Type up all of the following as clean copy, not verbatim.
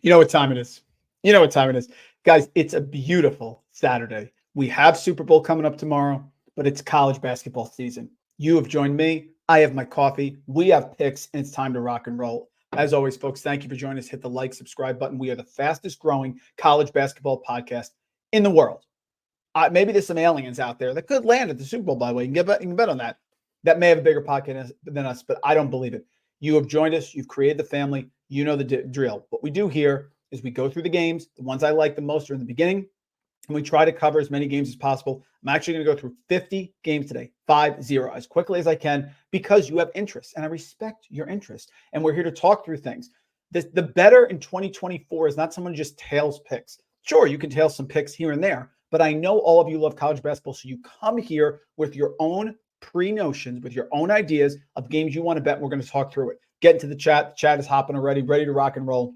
You know what time it is. You know what time it is. Guys, it's a beautiful Saturday. We have Super Bowl coming up tomorrow, but it's college basketball season. You have joined me. I have my coffee. We have picks, and it's time to rock and roll. As always, folks, thank you for joining us. Hit the like, subscribe button. We are the fastest growing college basketball podcast in the world. Maybe there's some aliens out there that could land at the Super Bowl, by the way. You can bet on that. That may have a bigger podcast than us, but I don't believe it. You have joined us. You've created the family. You know the drill. What we do here is we go through the games. The ones I like the most are in the beginning, and we try to cover as many games as possible. I'm actually going to go through 50 games today, 5-0, as quickly as I can, because you have interest, and I respect your interest. And we're here to talk through things. The better in 2024 is not someone who just tails picks. Sure, you can tail some picks here and there, but I know all of you love college basketball, so you come here with your own pre-notions, with your own ideas of games you want to bet. We're going to talk through it. Get into the chat. The chat is hopping already, ready to rock and roll.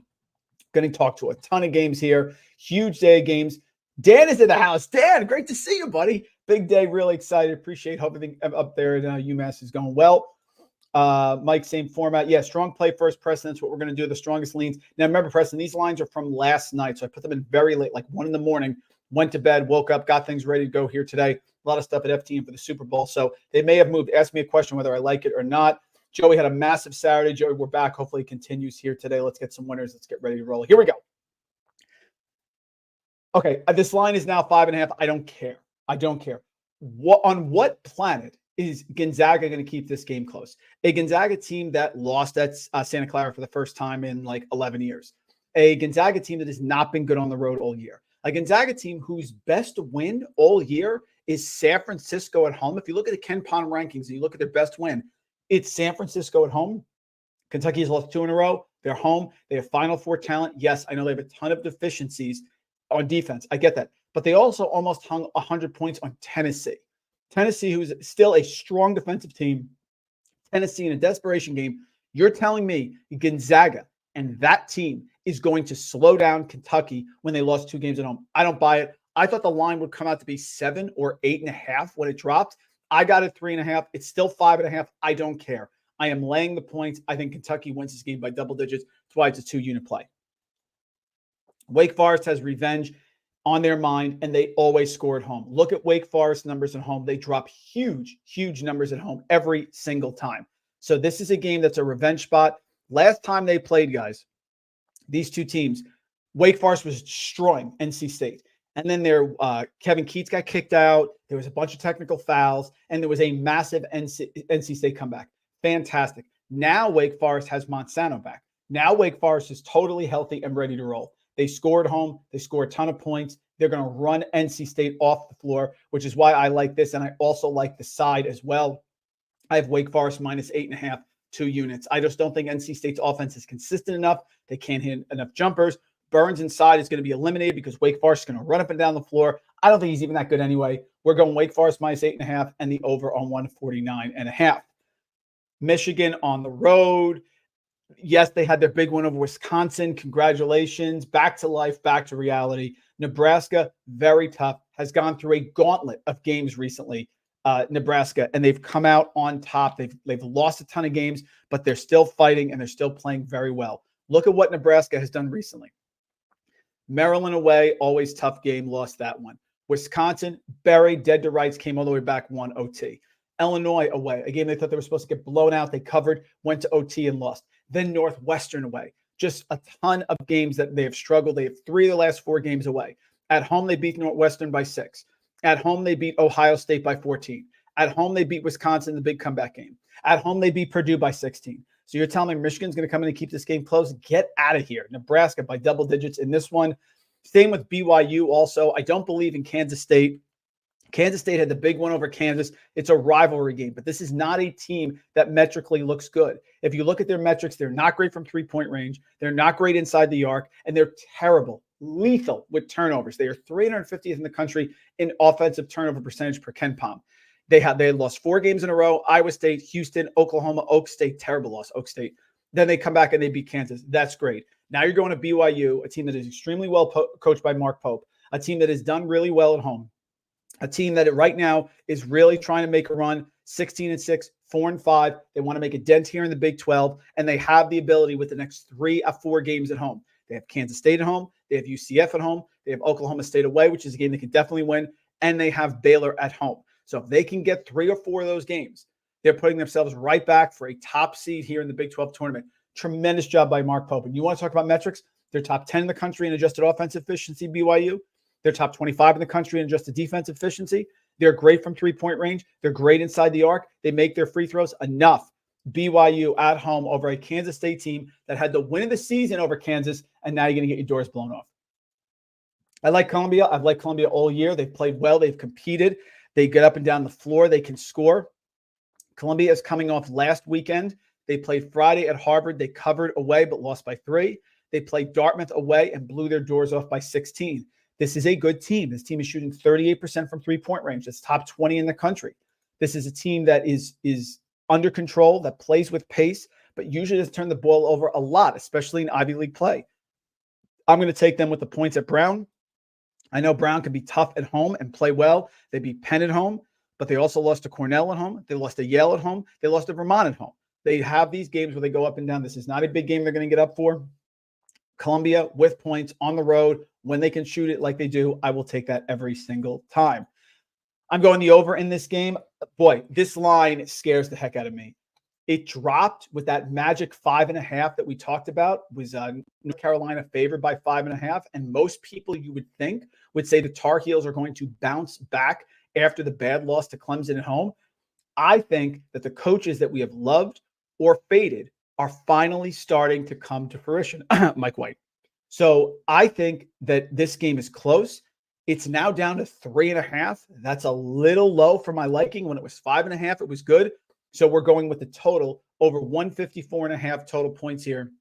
Going to talk to a ton of games here. Huge day of games. Dan is in the house. Dan, great to see you, buddy. Big day. Really excited. Appreciate everything up there at UMass is going well. Mike, same format. Yeah, strong play first, Preston. That's what we're going to do. The strongest leans. Now, remember, Preston, these lines are from last night. So I put them in very late, like 1 a.m. Went to bed, woke up, got things ready to go here today. A lot of stuff at FTN for the Super Bowl. So they may have moved. Ask me a question whether I like it or not. Joey had a massive Saturday. Joey, we're back. Hopefully it continues here today. Let's get some winners. Let's get ready to roll. Here we go. Okay, this line is now 5.5. I don't care. I don't care. On what planet is Gonzaga going to keep this game close? A Gonzaga team that lost at Santa Clara for the first time in like 11 years. A Gonzaga team that has not been good on the road all year. A Gonzaga team whose best win all year is San Francisco at home. If you look at the Ken Pom rankings and you look at their best win, it's San Francisco at home. Kentucky has lost 2 in a row. They're home. They have Final Four talent. Yes, I know they have a ton of deficiencies on defense. I get that. But they also almost hung 100 points on Tennessee. Tennessee, who's still a strong defensive team. Tennessee in a desperation game. You're telling me Gonzaga and that team is going to slow down Kentucky when they lost 2 games at home? I don't buy it. I thought the line would come out to be 7 or 8.5 when it dropped. I got it 3.5. It's still 5.5. I don't care. I am laying the points. I think Kentucky wins this game by double digits. That's why it's a 2-unit play. Wake Forest has revenge on their mind, and they always score at home. Look at Wake Forest numbers at home. They drop huge, huge numbers at home every single time. So this is a game that's a revenge spot. Last time they played, guys, these two teams, Wake Forest was destroying NC State. And then Kevin Keats got kicked out. There was a bunch of technical fouls, and there was a massive NC State comeback. Fantastic. Now Wake Forest has Monsanto back. Now Wake Forest is totally healthy and ready to roll. They scored home. They score a ton of points. They're going to run NC State off the floor, which is why I like this. And I also like the side as well. I have Wake Forest minus 8.5, 2 units. I just don't think NC State's offense is consistent enough. They can't hit enough jumpers. Burns inside is going to be eliminated because Wake Forest is going to run up and down the floor. I don't think he's even that good anyway. We're going Wake Forest minus 8.5 and the over on 149.5. Michigan on the road. Yes, they had their big win over Wisconsin. Congratulations. Back to life, back to reality. Nebraska, very tough, has gone through a gauntlet of games recently, Nebraska, and they've come out on top. They've lost a ton of games, but they're still fighting and they're still playing very well. Look at what Nebraska has done recently. Maryland away, always tough game, lost that one. Wisconsin, buried, dead to rights, came all the way back, won OT. Illinois away, a game they thought they were supposed to get blown out. They covered, went to OT and lost. Then Northwestern away. Just a ton of games that they have struggled. They have 3 of the last 4 games away. At home, they beat Northwestern by 6. At home, they beat Ohio State by 14. At home, they beat Wisconsin in the big comeback game. At home, they beat Purdue by 16. So you're telling me Michigan's going to come in and keep this game close? Get out of here. Nebraska by double digits in this one. Same with BYU also. I don't believe in Kansas State. Kansas State had the big one over Kansas. It's a rivalry game, but this is not a team that metrically looks good. If you look at their metrics, they're not great from three-point range. They're not great inside the arc, and they're terrible, lethal with turnovers. They are 350th in the country in offensive turnover percentage per Ken Pom. They had lost 4 games in a row. Iowa State, Houston, Oklahoma, Oak State, terrible loss, Oak State. Then they come back and they beat Kansas. That's great. Now you're going to BYU, a team that is extremely well coached by Mark Pope, a team that has done really well at home, a team that right now is really trying to make a run, 16-6, 4-5. They want to make a dent here in the Big 12, and they have the ability with the next 3 or 4 games at home. They have Kansas State at home. They have UCF at home. They have Oklahoma State away, which is a game they can definitely win. And they have Baylor at home. So if they can get 3 or 4 of those games, they're putting themselves right back for a top seed here in the Big 12 tournament. Tremendous job by Mark Pope. And you want to talk about metrics? They're top 10 in the country in adjusted offensive efficiency, BYU. They're top 25 in the country in adjusted defensive efficiency. They're great from three-point range. They're great inside the arc. They make their free throws enough. BYU at home over a Kansas State team that had the win of the season over Kansas, and now you're going to get your doors blown off. I like Columbia. I've liked Columbia all year. They've played well. They've competed. They get up and down the floor. They can score. Columbia is coming off last weekend. They played Friday at Harvard. They covered away but lost by 3. They played Dartmouth away and blew their doors off by 16. This is a good team. This team is shooting 38% from three-point range. That's top 20 in the country. This is a team that is under control, that plays with pace, but usually doesn't turn the ball over a lot, especially in Ivy League play. I'm going to take them with the points at Brown. I know Brown can be tough at home and play well. They beat Penn at home, but they also lost to Cornell at home. They lost to Yale at home. They lost to Vermont at home. They have these games where they go up and down. This is not a big game they're going to get up for. Columbia with points on the road, when they can shoot it like they do, I will take that every single time. I'm going the over in this game. Boy, this line scares the heck out of me. It dropped with that magic 5.5 that we talked about. Was North Carolina favored by 5.5? And most people, you would think, would say the Tar Heels are going to bounce back after the bad loss to Clemson at home. I think that the coaches that we have loved or faded are finally starting to come to fruition. Mike White. So I think that this game is close. It's now down to 3.5. That's a little low for my liking. When it was 5.5, it was good. So we're going with the total over 154.5 total points here.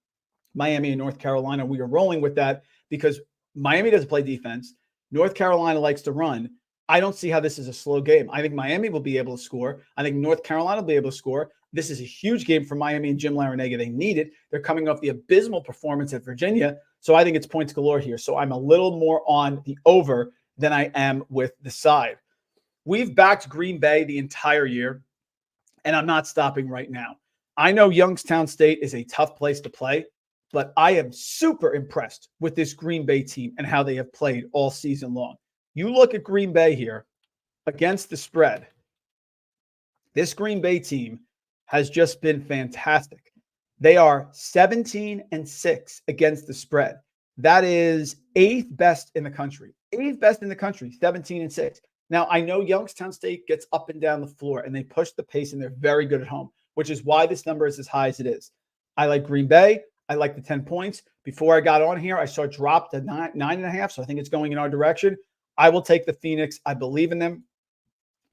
Miami and North Carolina. We are rolling with that because Miami doesn't play defense. North Carolina likes to run. I don't see how this is a slow game. I think Miami will be able to score. I think North Carolina will be able to score. This is a huge game for Miami and Jim Larrañaga. They need it. They're coming off the abysmal performance at Virginia. So I think it's points galore here. So I'm a little more on the over than I am with the side. We've backed Green Bay the entire year, and I'm not stopping right now. I know Youngstown State is a tough place to play, but I am super impressed with this Green Bay team and how they have played all season long. You look at Green Bay here against the spread. This Green Bay team has just been fantastic. They are 17-6 against the spread. That is 8th best in the country. 8th best in the country, 17-6. Now, I know Youngstown State gets up and down the floor, and they push the pace, and they're very good at home, which is why this number is as high as it is. I like Green Bay. I like the 10 points. Before I got on here, I saw it drop to 9.5, so I think it's going in our direction. I will take the Phoenix. I believe in them.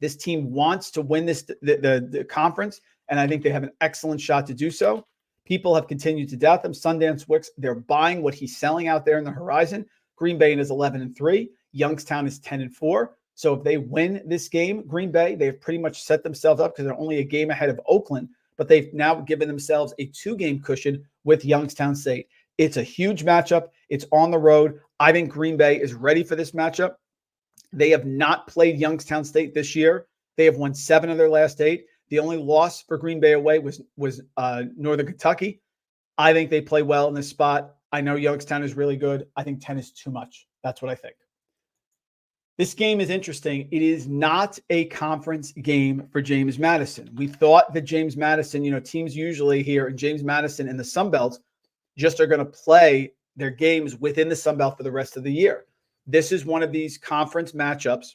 This team wants to win the conference, and I think they have an excellent shot to do so. People have continued to doubt them. Sundance Wicks, they're buying what he's selling out there in the horizon. Green Bay is 11-3. Youngstown is 10-4. So if they win this game, Green Bay, they've pretty much set themselves up because they're only a game ahead of Oakland, but they've now given themselves a 2-game cushion with Youngstown State. It's a huge matchup. It's on the road. I think Green Bay is ready for this matchup. They have not played Youngstown State this year. They have won 7 of their last 8. The only loss for Green Bay away was Northern Kentucky. I think they play well in this spot. I know Youngstown is really good. I think 10 is too much. That's what I think. This game is interesting. It is not a conference game for James Madison. We thought that James Madison, teams usually here in James Madison and the Sun Belt just are going to play their games within the Sun Belt for the rest of the year. This is one of these conference matchups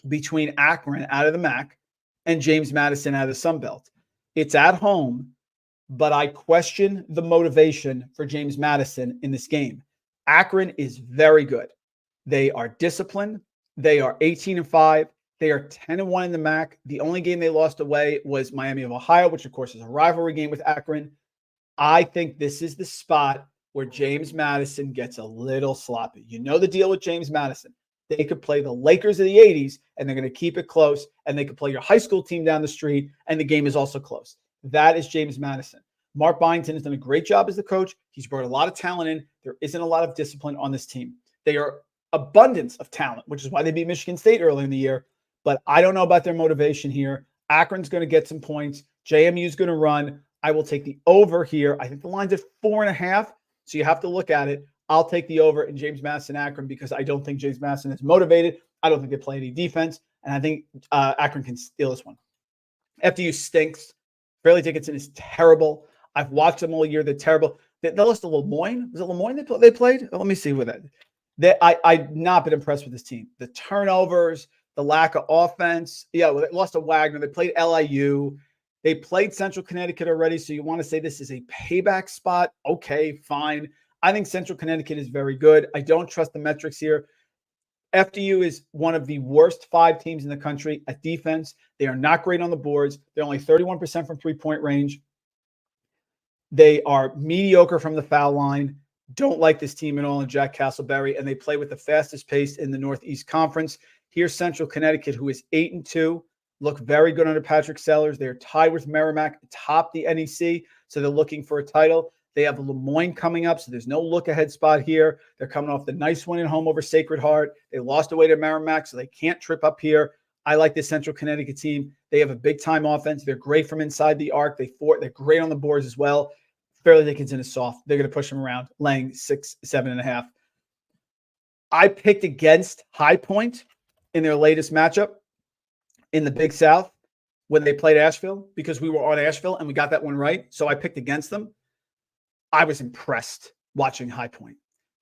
between Akron out of the MAC and James Madison out of the Sun Belt. It's at home, but I question the motivation for James Madison in this game. Akron is very good. They are disciplined. They are 18-5. They are 10-1 in the MAC. The only game they lost away was Miami of Ohio, which of course is a rivalry game with Akron. I think this is the spot where James Madison gets a little sloppy. You know the deal with James Madison. They could play the Lakers of the 80s, and they're going to keep it close, and they could play your high school team down the street, and the game is also close. That is James Madison. Mark Byington has done a great job as the coach. He's brought a lot of talent in. There isn't a lot of discipline on this team. They are abundance of talent, which is why they beat Michigan State early in the year. But I don't know about their motivation here. Akron's going to get some points. JMU's going to run. I will take the over here. I think the line's at 4.5. So you have to look at it. I'll take the over in James Madison Akron because I don't think James Madison is motivated. I don't think they play any defense. And I think Akron can steal this one. FDU stinks. Fairleigh Dickinson is terrible. I've watched them all year. They're terrible. They lost to Lemoyne. Was it Lemoyne they played? Let me see with that. I've not been impressed with this team. The turnovers, the lack of offense. Yeah, well, they lost to Wagner. They played LIU. They played Central Connecticut already. So you want to say this is a payback spot? Okay, fine. I think Central Connecticut is very good. I don't trust the metrics here. FDU is one of the worst 5 teams in the country at defense. They are not great on the boards. They're only 31% from three-point range. They are mediocre from the foul line. Don't like this team at all in Jack Castleberry, and they play with the fastest pace in the Northeast Conference. Here's Central Connecticut, who is 8-2. Look very good under Patrick Sellers. They're tied with Merrimack atop the NEC, so they're looking for a title. They have Lemoyne coming up, so there's no look-ahead spot here. They're coming off the nice win at home over Sacred Heart. They lost away to Merrimack, so they can't trip up here. I like this Central Connecticut team. They have a big-time offense. They're great from inside the arc. They're great on the boards as well. Fairleigh Dickinson is soft. They're going to push them around, laying 6, 7.5. I picked against High Point in their latest matchup in the Big South when they played Asheville because we were on Asheville and we got that one right. So I picked against them. I was impressed watching High Point.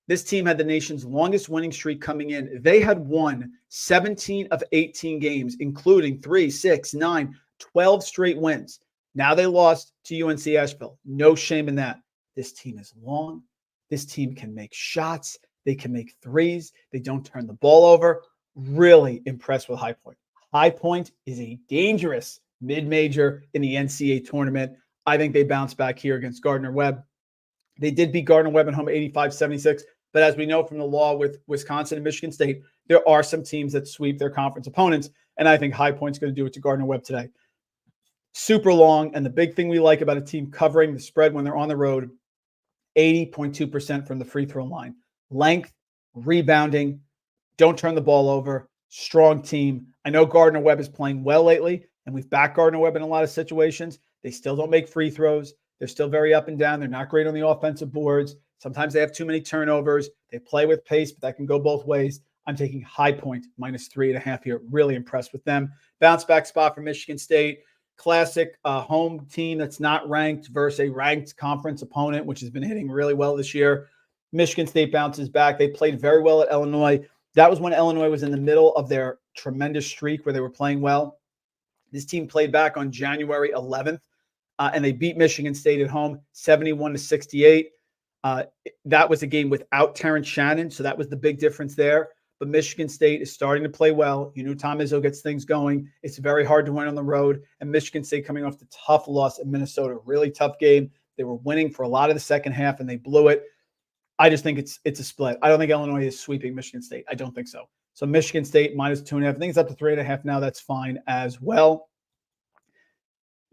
This team had the nation's longest winning streak coming in. They had won 17 of 18 games, including 3, 6, 9, 12 straight wins. Now they lost to UNC Asheville. No shame in that. This team is long. This team can make shots. They can make threes. They don't turn the ball over. Really impressed with High Point. High Point is a dangerous mid-major in the NCAA tournament. I think they bounce back here against Gardner-Webb. They did beat Gardner-Webb at home 85-76, but as we know from the law with Wisconsin and Michigan State, there are some teams that sweep their conference opponents, and I think High Point's going to do it to Gardner-Webb today. Super long, and the big thing we like about a team covering the spread when they're on the road, 80.2% from the free throw line. Length, rebounding, don't turn the ball over, strong team. I know Gardner-Webb is playing well lately, and we've backed Gardner-Webb in a lot of situations. They still don't make free throws. They're still very up and down. They're not great on the offensive boards. Sometimes they have too many turnovers. They play with pace, but that can go both ways. I'm taking High Point -3.5 here. Really impressed with them. Bounce back spot for Michigan State. Classic home team that's not ranked versus a ranked conference opponent, which has been hitting really well this year. Michigan State bounces back. They played very well at Illinois. That was when Illinois was in the middle of their tremendous streak where they were playing well. This team played back on January 11th. And they beat Michigan State at home 71-68. That was a game without Terrence Shannon, so that was the big difference there. But Michigan State is starting to play well. You know, Tom Izzo gets things going. It's very hard to win on the road. And Michigan State coming off the tough loss in Minnesota, really tough game. They were winning for a lot of the second half, and they blew it. I just think it's a split. I don't think Illinois is sweeping Michigan State. I don't think so. So Michigan State -2.5. I think it's up to 3.5 now. That's fine as well.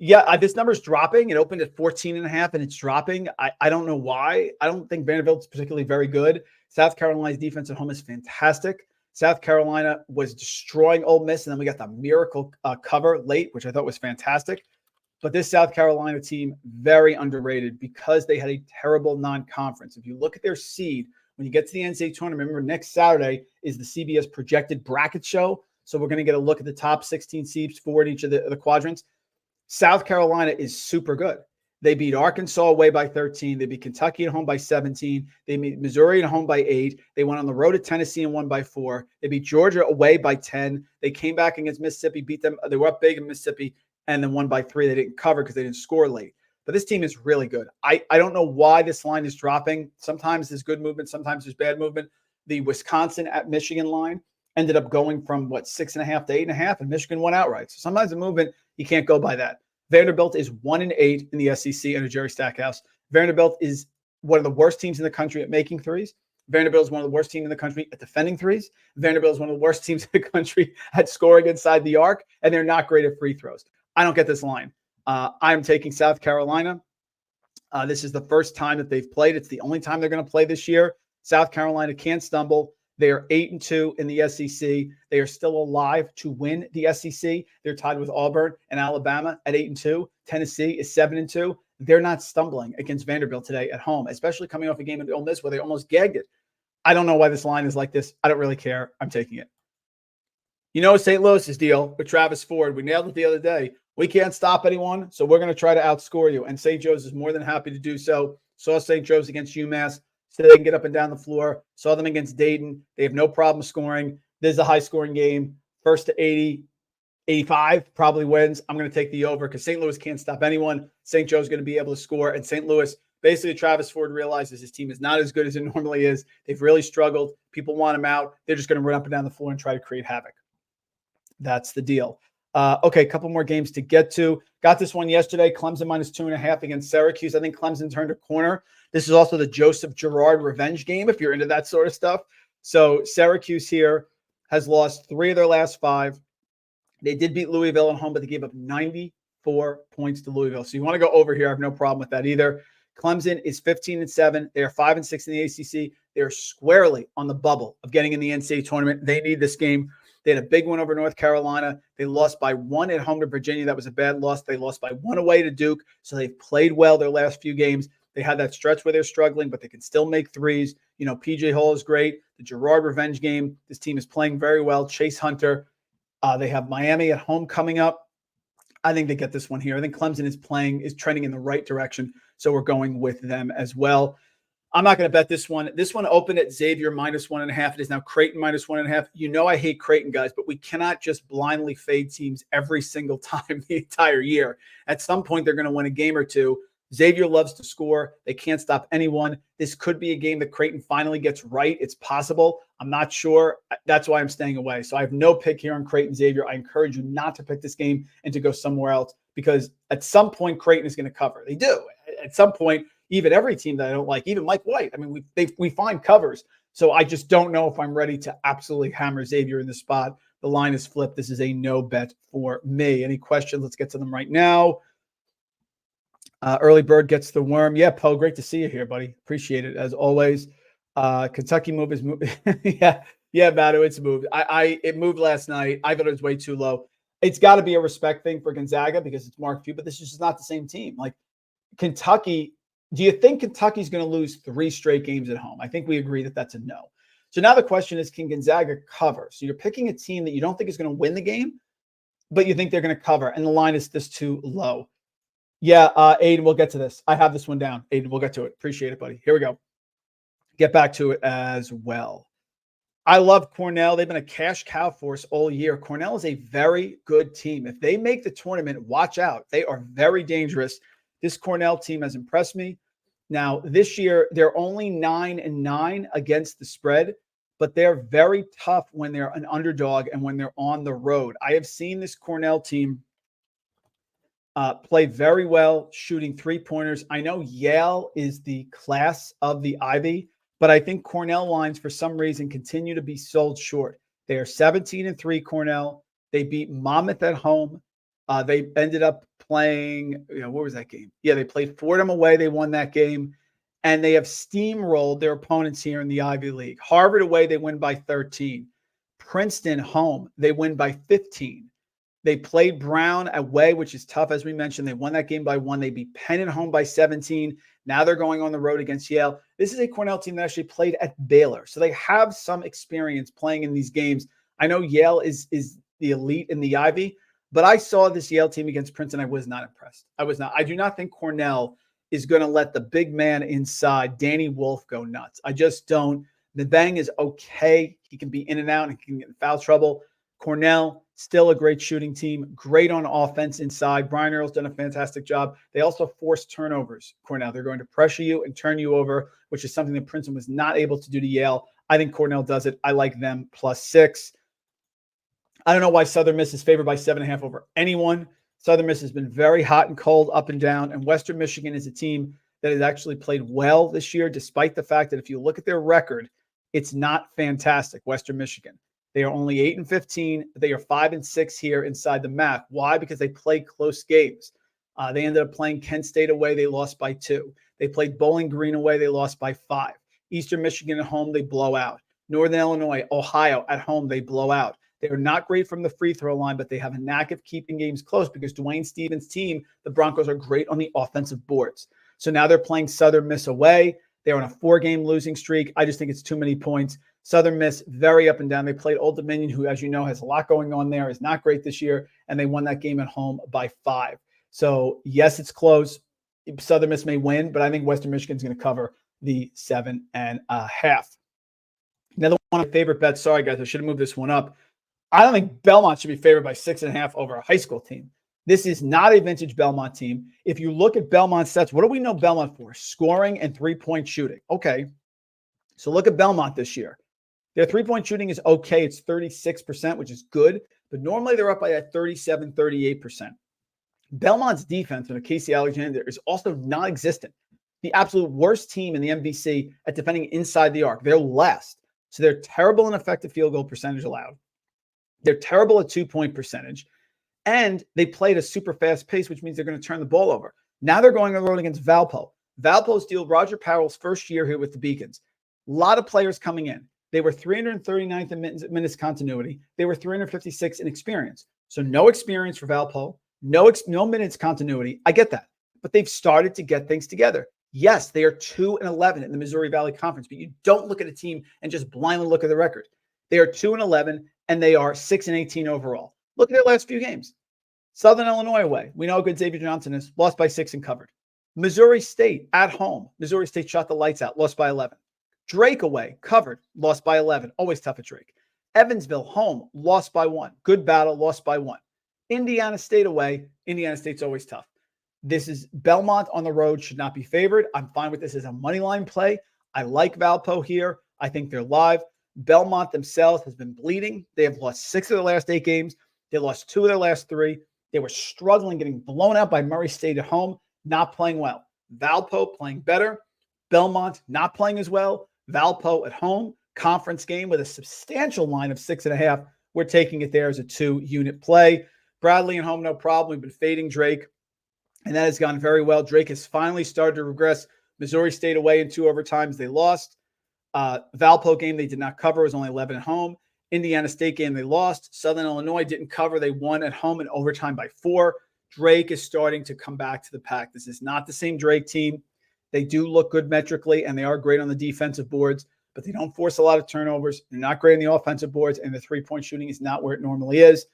Yeah, this number is dropping. It opened at 14.5 and it's dropping. I don't know why. I don't think Vanderbilt's particularly very good. South Carolina's defense at home is fantastic. South Carolina was destroying Ole Miss, and then we got the miracle cover late, which I thought was fantastic. But this South Carolina team, very underrated because they had a terrible non-conference. If you look at their seed, when you get to the NCAA tournament, remember next Saturday is the CBS projected bracket show. So we're going to get a look at the top 16 seeds for each of the quadrants. South Carolina is super good. They beat Arkansas away by 13. They beat Kentucky at home by 17. They beat Missouri at home by 8. They went on the road to Tennessee and won by 4. They beat Georgia away by 10. They came back against Mississippi, beat them. They were up big in Mississippi and then won by 3. They didn't cover because they didn't score late. But this team is really good. I don't know why this line is dropping. Sometimes there's good movement. Sometimes there's bad movement. The Wisconsin at Michigan line ended up going from 6.5 to 8.5, and Michigan won outright. So sometimes the movement, you can't go by that. Vanderbilt is 1-8 in the SEC under Jerry Stackhouse. Vanderbilt is one of the worst teams in the country at making threes. Vanderbilt is one of the worst teams in the country at defending threes. Vanderbilt is one of the worst teams in the country at scoring inside the arc, and they're not great at free throws. I don't get this line. I'm taking South Carolina. This is the first time that they've played. It's the only time they're going to play this year. South Carolina can't stumble. They are 8-2 in the SEC. They are still alive to win the SEC. They're tied with Auburn and Alabama at 8-2. Tennessee is 7-2. they're not stumbling against Vanderbilt today at home, especially coming off a game at Ole Miss where they almost gagged it. I don't know why this line is like this. I don't really care. I'm taking it. You know St. Louis's deal with Travis Ford. We nailed it the other day. We can't stop anyone, so we're going to try to outscore you. And St. Joe's is more than happy to do so. Saw St. Joe's against UMass, so they can get up and down the floor. Saw them against Dayton. They have no problem scoring. This is a high-scoring game. First to 80, 85 probably wins. I'm going to take the over because St. Louis can't stop anyone. St. Joe's going to be able to score. And St. Louis, basically, Travis Ford realizes his team is not as good as it normally is. They've really struggled. People want him out. They're just going to run up and down the floor and try to create havoc. That's the deal. Okay, a couple more games to get to. Got this one yesterday. Clemson -2.5 against Syracuse. I think Clemson turned a corner. This is also the Joseph Girard revenge game, if you're into that sort of stuff. So Syracuse here has lost 3 of their last 5. They did beat Louisville at home, but they gave up 94 points to Louisville. So you want to go over here. I have no problem with that either. Clemson is 15-7. They are 5-6 in the ACC. They're squarely on the bubble of getting in the NCAA tournament. They need this game. They had a big win over North Carolina. They lost by 1 at home to Virginia. That was a bad loss. They lost by 1 away to Duke. So they've played well their last few games. They had that stretch where they're struggling, but they can still make threes. You know, PJ Hall is great. The Girard revenge game. This team is playing very well. Chase Hunter. They have Miami at home coming up. I think they get this one here. I think Clemson is trending in the right direction. So we're going with them as well. I'm not going to bet this one. This one opened at Xavier -1.5. It is now Creighton -1.5. You know I hate Creighton, guys, but we cannot just blindly fade teams every single time the entire year. At some point, they're going to win a game or two. Xavier loves to score. They can't stop anyone. This could be a game that Creighton finally gets right. It's possible. I'm not sure. That's why I'm staying away. So I have no pick here on Creighton Xavier. I encourage you not to pick this game and to go somewhere else because at some point, Creighton is going to cover. They do. At some point, even every team that I don't like, even Mike White. I mean, we find covers. So I just don't know if I'm ready to absolutely hammer Xavier in this spot. The line is flipped. This is a no bet for me. Any questions? Let's get to them right now. Early bird gets the worm. Yeah, Poe, great to see you here, buddy. Appreciate it as always. Kentucky move is moved. yeah, Manu, it's moved. It moved last night. I thought it was way too low. It's got to be a respect thing for Gonzaga because it's Mark Few, but this is just not the same team. Like Kentucky. Do you think Kentucky's going to lose 3 straight games at home? I think we agree that that's a no. So now the question is, can Gonzaga cover? So you're picking a team that you don't think is going to win the game, but you think they're going to cover, and the line is this too low. Yeah, Aiden, we'll get to this. I have this one down. Aiden, we'll get to it. Appreciate it, buddy. Here we go. Get back to it as well. I love Cornell. They've been a cash cow for us all year. Cornell is a very good team. If they make the tournament, watch out. They are very dangerous. This Cornell team has impressed me. Now, this year, they're only 9-9 against the spread, but they're very tough when they're an underdog and when they're on the road. I have seen this Cornell team play very well, shooting 3-pointers. I know Yale is the class of the Ivy, but I think Cornell lines, for some reason, continue to be sold short. They are 17-3 Cornell. They beat Monmouth at home. They ended up playing, what was that game? Yeah, they played Fordham away. They won that game. And they have steamrolled their opponents here in the Ivy League. Harvard away, they win by 13. Princeton home, they win by 15. They played Brown away, which is tough, as we mentioned. They won that game by 1. They beat Penn at home by 17. Now they're going on the road against Yale. This is a Cornell team that actually played at Baylor. So they have some experience playing in these games. I know Yale is the elite in the Ivy, but I saw this Yale team against Princeton. I was not impressed. I do not think Cornell is going to let the big man inside, Danny Wolf, go nuts. I just don't. The Bang is okay. He can be in and out and he can get in foul trouble. Cornell, still a great shooting team, great on offense inside. Brian Earl's done a fantastic job. They also force turnovers, Cornell. They're going to pressure you and turn you over, which is something that Princeton was not able to do to Yale. I think Cornell does it. I like them +6. I don't know why Southern Miss is favored by 7.5 over anyone. Southern Miss has been very hot and cold, up and down, and Western Michigan is a team that has actually played well this year, despite the fact that if you look at their record, it's not fantastic, Western Michigan. They are only 8-15. They are 5-6 here inside the MAC. Why? Because they play close games. They ended up playing Kent State away. They lost by 2. They played Bowling Green away. They lost by 5. Eastern Michigan at home, they blow out. Northern Illinois, Ohio at home, they blow out. They're not great from the free throw line, but they have a knack of keeping games close because Dwayne Stevens' team, the Broncos, are great on the offensive boards. So now they're playing Southern Miss away. They're on a 4-game losing streak. I just think it's too many points. Southern Miss, very up and down. They played Old Dominion, who, as you know, has a lot going on there, is not great this year, and they won that game at home by 5. So, yes, it's close. Southern Miss may win, but I think Western Michigan's going to cover the 7.5. Another one of my favorite bets. Sorry, guys, I should have moved this one up. I don't think Belmont should be favored by 6.5 over a high school team. This is not a vintage Belmont team. If you look at Belmont's stats, what do we know Belmont for? Scoring and three-point shooting. Okay, so look at Belmont this year. Their three-point shooting is okay. It's 36%, which is good, but normally they're up by that 37, 38%. Belmont's defense under Casey Alexander is also non-existent. The absolute worst team in the MVC at defending inside the arc. They're last. So they're terrible in effective field goal percentage allowed. They're terrible at two-point percentage. And they played a super fast pace, which means they're going to turn the ball over. Now they're going on the road against Valpo. Valpo's deal, Roger Powell's first year here with the Beacons. A lot of players coming in. They were 339th in minutes continuity. They were 356 in experience. So no experience for Valpo, no minutes continuity. I get that. But they've started to get things together. Yes, they are 2-11 in the Missouri Valley Conference, but you don't look at a team and just blindly look at the record. They are 2-11, and they are 6-18 overall. Look at their last few games. Southern Illinois away. We know how good Xavier Johnson is. Lost by 6 and covered. Missouri State at home. Missouri State shot the lights out. Lost by 11. Drake away. Covered. Lost by 11. Always tough at Drake. Evansville home. Lost by 1. Good battle. Lost by 1. Indiana State away. Indiana State's always tough. This is Belmont on the road. Should not be favored. I'm fine with this as a money line play. I like Valpo here. I think they're live. Belmont themselves has been bleeding. They have lost 6 of their last 8 games. They lost 2 of their last 3. They were struggling, getting blown out by Murray State at home, not playing well. Valpo playing better. Belmont not playing as well. Valpo at home, conference game with a substantial line of 6.5. We're taking it there as a 2-unit play. Bradley at home, no problem. We've been fading Drake, and that has gone very well. Drake has finally started to regress. Missouri State away in 2 overtimes. They lost. Valpo game they did not cover. It was only 11 at home. Indiana State game they lost. Southern Illinois didn't cover. They won at home in overtime by 4. Drake is starting to come back to the pack. This is not the same Drake team. They do look good metrically, and they are great on the defensive boards, but they don't force a lot of turnovers. They're not great on the offensive boards, and the three-point shooting is not where it normally is.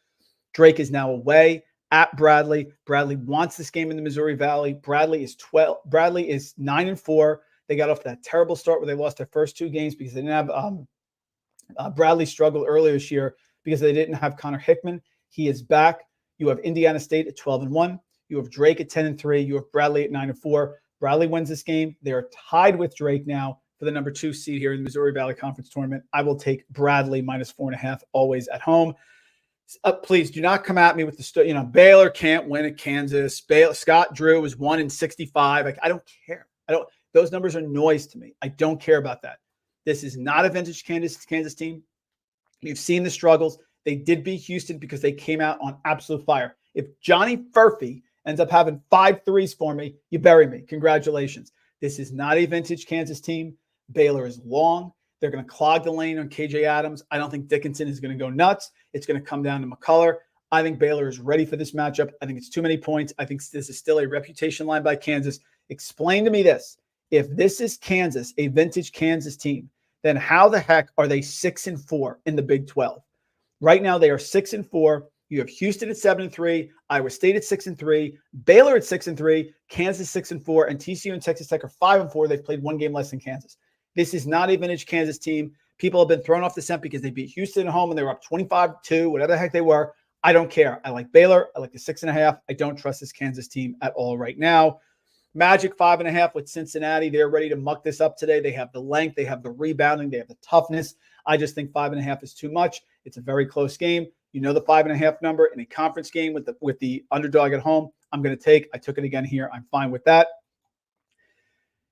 Drake is now away at Bradley. Bradley wants this game in the Missouri Valley. Bradley is 9-4. They got off that terrible start where they lost their first 2 games because they didn't have Bradley struggled earlier this year because they didn't have Connor Hickman. He is back. You have Indiana State at 12-1. You have Drake at 10-3. You have Bradley at 9-4. Bradley wins this game. They are tied with Drake now for the number 2 seed here in the Missouri Valley Conference Tournament. I will take Bradley minus 4.5 always at home. Please do not come at me with the Baylor can't win at Kansas. Scott Drew was 1-65. Like, I don't care. Those numbers are noise to me. I don't care about that. This is not a vintage Kansas team. You've seen the struggles. They did beat Houston because they came out on absolute fire. If Johnny Furphy ends up having 5 threes for me, you bury me. Congratulations. This is not a vintage Kansas team. Baylor is long. They're going to clog the lane on KJ Adams. I don't think Dickinson is going to go nuts. It's going to come down to McCullough. I think Baylor is ready for this matchup. I think it's too many points. I think this is still a reputation line by Kansas. Explain to me this. If this is Kansas, a vintage Kansas team, then how the heck are they 6-4 in the Big 12? Right now, they are 6-4. You have Houston at 7-3, Iowa State at 6-3, Baylor at 6-3, Kansas 6-4, and TCU and Texas Tech are 5-4. They've played 1 game less than Kansas. This is not a vintage Kansas team. People have been thrown off the scent because they beat Houston at home and they were up 25-2, whatever the heck they were. I don't care. I like Baylor. I like the 6.5. I don't trust this Kansas team at all right now. Magic 5.5 with Cincinnati. They're ready to muck this up today. They have the length. They have the rebounding. They have the toughness. I just think 5.5 is too much. It's a very close game. You know the 5.5 number in a conference game with the underdog at home. I'm going to take. I took it again here. I'm fine with that.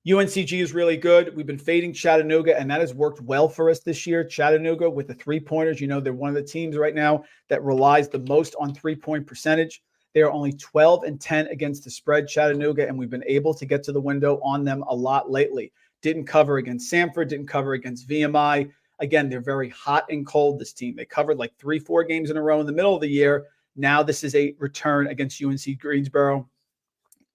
UNCG is really good. We've been fading Chattanooga, and that has worked well for us this year. Chattanooga with the 3-pointers. You know they're one of the teams right now that relies the most on 3-point percentage. They are only 12-10 against the spread, Chattanooga, and we've been able to get to the window on them a lot lately. Didn't cover against Samford, didn't cover against VMI. Again, they're very hot and cold, this team. They covered like 3-4 games in a row in the middle of the year. Now this is a return against UNC Greensboro.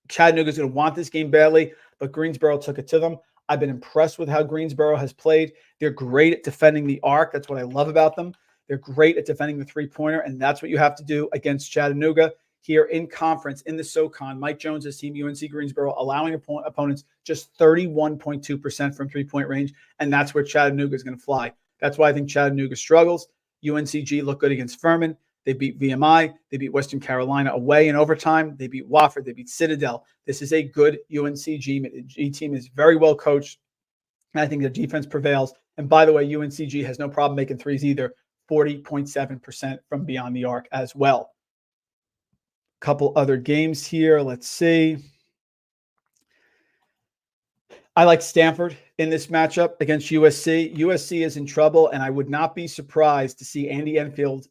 Chattanooga is going to want this game badly, but Greensboro took it to them. I've been impressed with how Greensboro has played. They're great at defending the arc. That's what I love about them. They're great at defending the three-pointer, and that's what you have to do against Chattanooga here in conference in the SoCon. Mike Jones' team, UNC Greensboro, allowing opponents just 31.2% from three-point range, and that's where Chattanooga is going to fly. That's why I think Chattanooga struggles. UNCG looked good against Furman. They beat VMI. They beat Western Carolina away in overtime. They beat Wofford. They beat Citadel. This is a good UNCG team. Is very well coached. And I think the defense prevails. And by the way, UNCG has no problem making threes either. 40.7% from beyond the arc as well. Couple other games here. Let's see. I like Stanford in this matchup against USC. USC is in trouble, and I would not be surprised to see Andy Enfield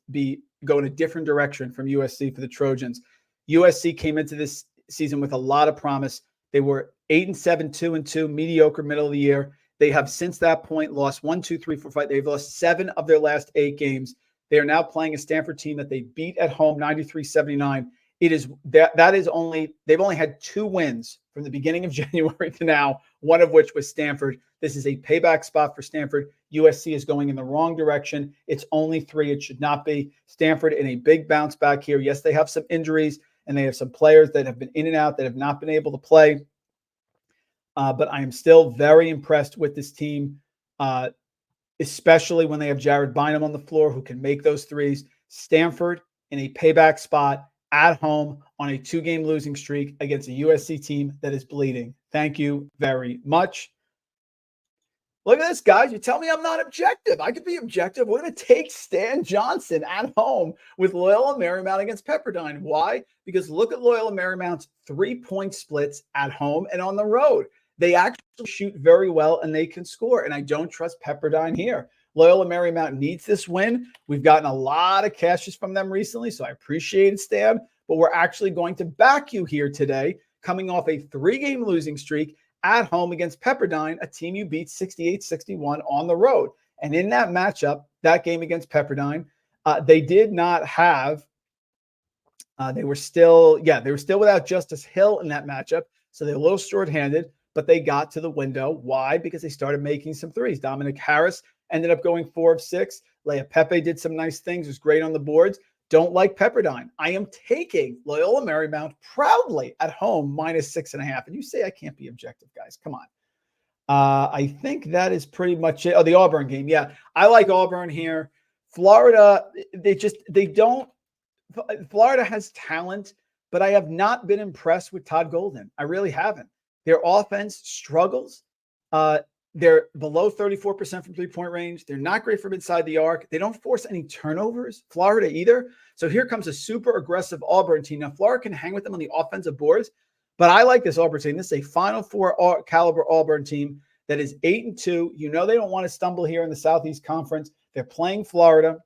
go in a different direction from USC for the Trojans. USC came into this season with a lot of promise. They were 8-7, 2-2, mediocre middle of the year. They have since that point lost 1, 2, 3, 4, 5. They've lost 7 of their last 8 games. They are now playing a Stanford team that they beat at home 93-79. It is they've only had 2 wins from the beginning of January to now, one of which was Stanford. This is a payback spot for Stanford. USC is going in the wrong direction. It's only 3. It should not be. Stanford in a big bounce back here. Yes, they have some injuries and they have some players that have been in and out that have not been able to play. But I am still very impressed with this team, especially when they have Jared Bynum on the floor who can make those threes. Stanford in a payback spot at home on a 2-game losing streak against a USC team that is bleeding. Thank you very much. Look at this, guys. You tell me I'm not objective. I could be objective. We're going to take Stan Johnson at home with Loyola Marymount against Pepperdine. Why? Because look at Loyola Marymount's 3-point splits at home and on the road. They actually shoot very well and they can score. And I don't trust Pepperdine here. Loyola Marymount needs this win. We've gotten a lot of cashes from them recently, so I appreciate it, Stan. But we're actually going to back you here today, coming off a 3-game losing streak at home against Pepperdine, a team you beat 68-61 on the road. And in that matchup, that game against Pepperdine, they did not have they were still without Justice Hill in that matchup. So they're a little short-handed, but they got to the window. Why? Because they started making some threes. Dominic Harris ended up going 4 of 6. Leah Pepe did some nice things. Was great on the boards. Don't like Pepperdine. I am taking Loyola Marymount proudly at home -6.5. And you say I can't be objective, guys. Come on. I think that is pretty much it. Oh, the Auburn game. Yeah, I like Auburn here. Florida, Florida has talent, but I have not been impressed with Todd Golden. I really haven't. Their offense struggles. They're below 34% from three-point range. They're not great from inside the arc. They don't force any turnovers, Florida either. So here comes a super aggressive Auburn team. Now, Florida can hang with them on the offensive boards, but I like this Auburn team. This is a Final Four caliber Auburn team that is 8-2. You know they don't want to stumble here in the Southeast Conference. They're playing Florida.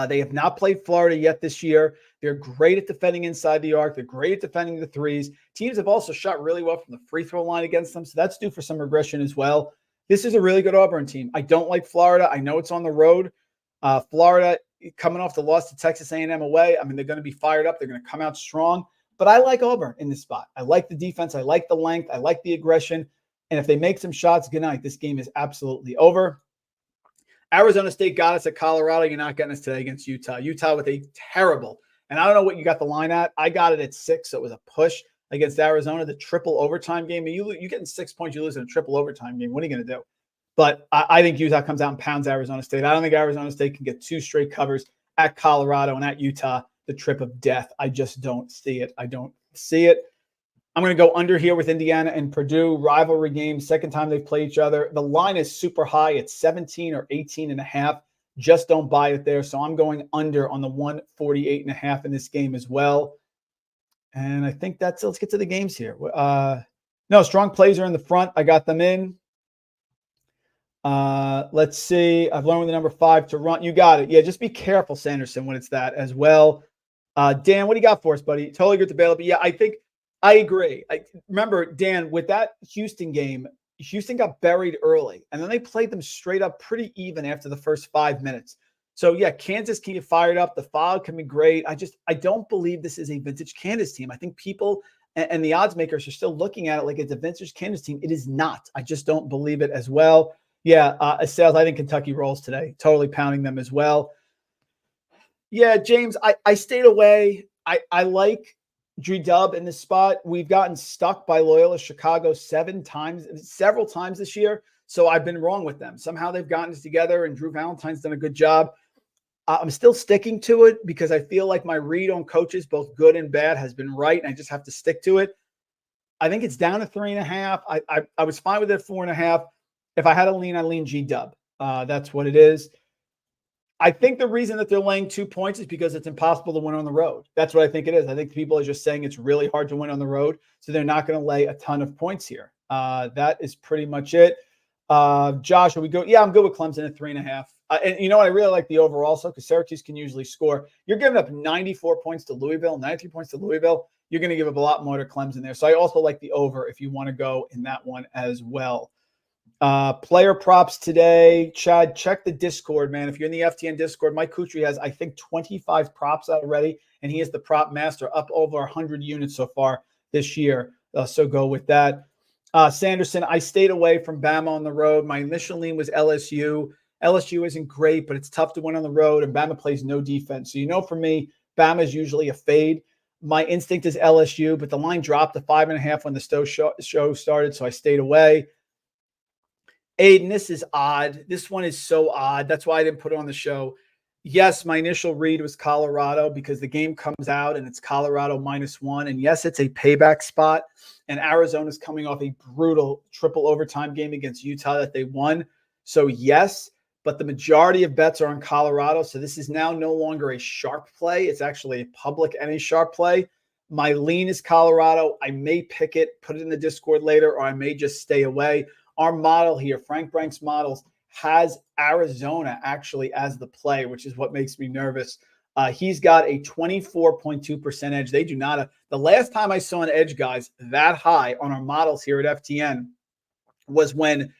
They have not played Florida yet this year. They're great at defending inside the arc. They're great at defending the threes. Teams have also shot really well from the free throw line against them, so that's due for some regression as well. This is a really good Auburn team. I don't like Florida. I know it's on the road. Florida coming off the loss to Texas A&M away. I mean, they're going to be fired up. They're going to come out strong. But I like Auburn in this spot. I like the defense. I like the length. I like the aggression. And if they make some shots, good night. This game is absolutely over. Arizona State got us at Colorado. You're not getting us today against Utah. Utah with a terrible, and I don't know what you got the line at. I got it at 6, so it was a push against Arizona, the triple overtime game. You're getting 6 points, you lose in a triple overtime game. What are you going to do? But I think Utah comes out and pounds Arizona State. I don't think Arizona State can get 2 straight covers at Colorado and at Utah, the trip of death. I just don't see it. I don't see it. I'm going to go under here with Indiana and Purdue. Rivalry game, second time they've played each other. The line is super high. It's 17 or 18.5. Just don't buy it there. So I'm going under on the 148.5 in this game as well. And I think that's it. Let's get to the games here. No, strong plays are in the front. I got them in. Let's see. I've learned with the number 5 to run. You got it. Yeah, just be careful, Sanderson, when it's that as well. Dan, what do you got for us, buddy? Totally good to bail. But yeah, I think I agree. Remember, Dan, with that Houston game, Houston got buried early, and then they played them straight up pretty even after the first 5 minutes. So, yeah, Kansas can get fired up. The fog can be great. I don't believe this is a vintage Kansas team. I think people and the odds makers are still looking at it like it's a vintage Kansas team. It is not. I just don't believe it as well. Yeah, Sales, I think Kentucky rolls today. Totally pounding them as well. Yeah, James, I stayed away. I like G-Dub in this spot. We've gotten stuck by Loyola Chicago several times this year. So I've been wrong with them. Somehow they've gotten it together, and Drew Valentine's done a good job. I'm still sticking to it because I feel like my read on coaches, both good and bad, has been right, and I just have to stick to it. I think it's down to 3.5. I was fine with it at 4.5. If I had a lean, I lean G-Dub. That's what it is. I think the reason that they're laying 2 points is because it's impossible to win on the road. That's what I think it is. I think people are just saying it's really hard to win on the road, so they're not going to lay a ton of points here. That is pretty much it. Josh, are we go? Yeah, I'm good with Clemson at 3.5. And you know what? I really like the over also because Syracuse can usually score. You're giving up 94 points to Louisville, 93 points to Louisville. You're going to give up a lot more to Clemson there. So I also like the over if you want to go in that one as well. Player props today. Chad, check the Discord, man. If you're in the FTN Discord, Mike Kutry has, I think, 25 props out already, and he is the prop master, up over 100 units so far this year. So go with that. Sanderson, I stayed away from Bama on the road. My initial lean was LSU. LSU isn't great, but it's tough to win on the road, and Bama plays no defense. So, for me, Bama is usually a fade. My instinct is LSU, but the line dropped to 5.5 when the show started, so I stayed away. Aiden, this is odd. This one is so odd. That's why I didn't put it on the show. Yes, my initial read was Colorado because the game comes out and it's Colorado -1. And yes, it's a payback spot. And Arizona's coming off a brutal triple overtime game against Utah that they won. So yes, but the majority of bets are on Colorado. So this is now no longer a sharp play. It's actually a public and a sharp play. My lean is Colorado. I may pick it, put it in the Discord later, or I may just stay away. Our model here, Frank Brank's models, has Arizona actually as the play, which is what makes me nervous. He's got a 24.2% edge. They do not. The last time I saw an edge, guys, that high on our models here at FTN was when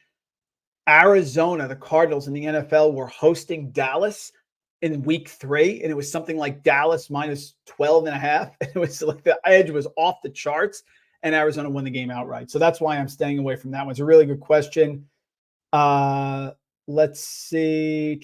Arizona, the Cardinals in the NFL, were hosting Dallas in week 3, and it was something like Dallas -12.5. It was like the edge was off the charts, and Arizona won the game outright. So that's why I'm staying away from that one. It's a really good question. Let's see.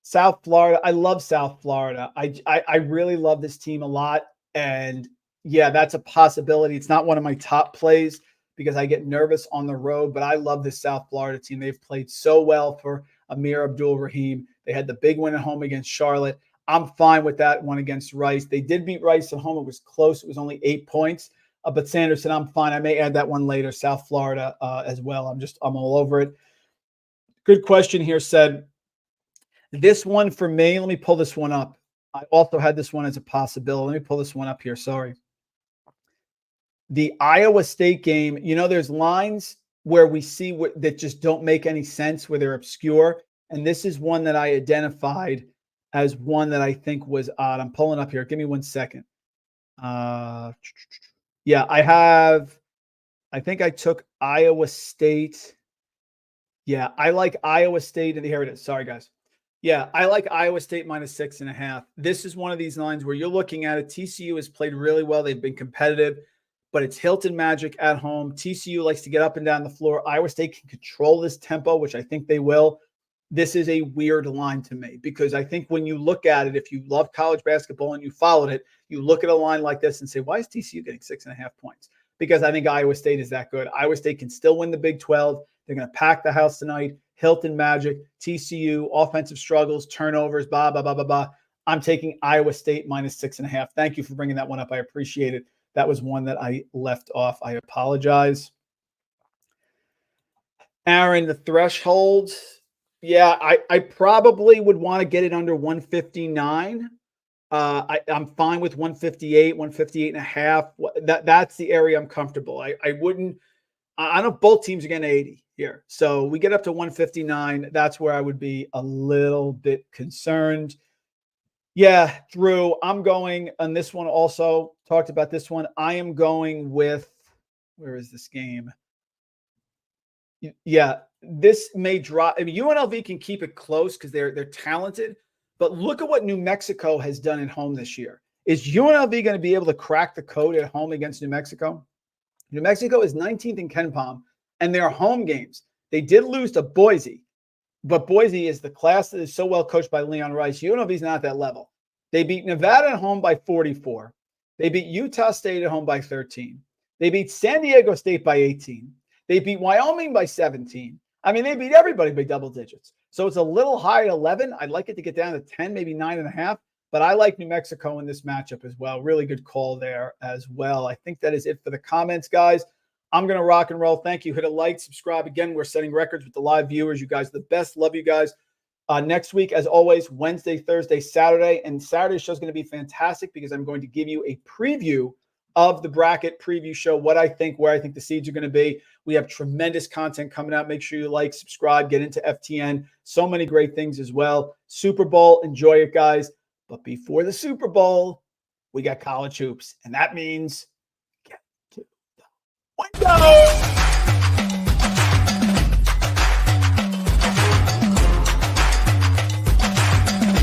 South Florida. I love South Florida. I really love this team a lot. And yeah, that's a possibility. It's not one of my top plays because I get nervous on the road, but I love this South Florida team. They've played so well for Amir Abdul-Rahim. They had the big win at home against Charlotte. I'm fine with that one against Rice. They did beat Rice at home. It was close. It was only 8 points. But Sanderson, I'm fine. I may add that one later. South Florida as well. I'm all over it. Good question here said, this one for me, let me pull this one up. I also had this one as a possibility. Let me pull this one up here. Sorry. The Iowa State game, there's lines where we see that just don't make any sense, where they're obscure. And this is one that I identified as one that I think was odd. I'm pulling up here. Give me 1 second. Yeah, I think I took Iowa State. Yeah, I like Iowa State. And here it is. Sorry, guys. Yeah, I like Iowa State -6.5. This is one of these lines where you're looking at it. TCU has played really well. They've been competitive, but it's Hilton Magic at home. TCU likes to get up and down the floor. Iowa State can control this tempo, which I think they will. This is a weird line to me because I think when you look at it, if you love college basketball and you followed it, you look at a line like this and say, why is TCU getting 6.5 points? Because I think Iowa State is that good. Iowa State can still win the Big 12. They're going to pack the house tonight. Hilton Magic, TCU, offensive struggles, turnovers, blah, blah, blah, blah, blah. I'm taking Iowa State -6.5. Thank you for bringing that one up. I appreciate it. That was one that I left off. I apologize. Aaron, the threshold. Yeah, I probably would want to get it under 159. I'm fine with 158, 158.5. That's the area I'm comfortable. I know both teams are getting 80 here. So we get up to 159. That's where I would be a little bit concerned. Yeah, Drew, I'm going on this one also. Talked about this one. I am going with, where is this game? Yeah, this may drop. I mean, UNLV can keep it close because they're talented, but look at what New Mexico has done at home this year. Is UNLV going to be able to crack the code at home against New Mexico? New Mexico is 19th in KenPom, and their home games. They did lose to Boise, but Boise is the class that is so well coached by Leon Rice. UNLV is not at that level. They beat Nevada at home by 44. They beat Utah State at home by 13. They beat San Diego State by 18. They beat Wyoming by 17. I mean, they beat everybody by double digits. So it's a little high at 11. I'd like it to get down to 10, maybe 9.5. But I like New Mexico in this matchup as well. Really good call there as well. I think that is it for the comments, guys. I'm going to rock and roll. Thank you. Hit a like, subscribe. Again, we're setting records with the live viewers. You guys are the best. Love you guys. Next week, as always, Wednesday, Thursday, Saturday. And Saturday's show is going to be fantastic because I'm going to give you a preview of the bracket preview show, what I think, where I think the seeds are going to be. We have tremendous content coming out. Make sure you like, subscribe, get into FTN. So many great things as well. Super Bowl, enjoy it, guys. But before the Super Bowl, we got college hoops. And that means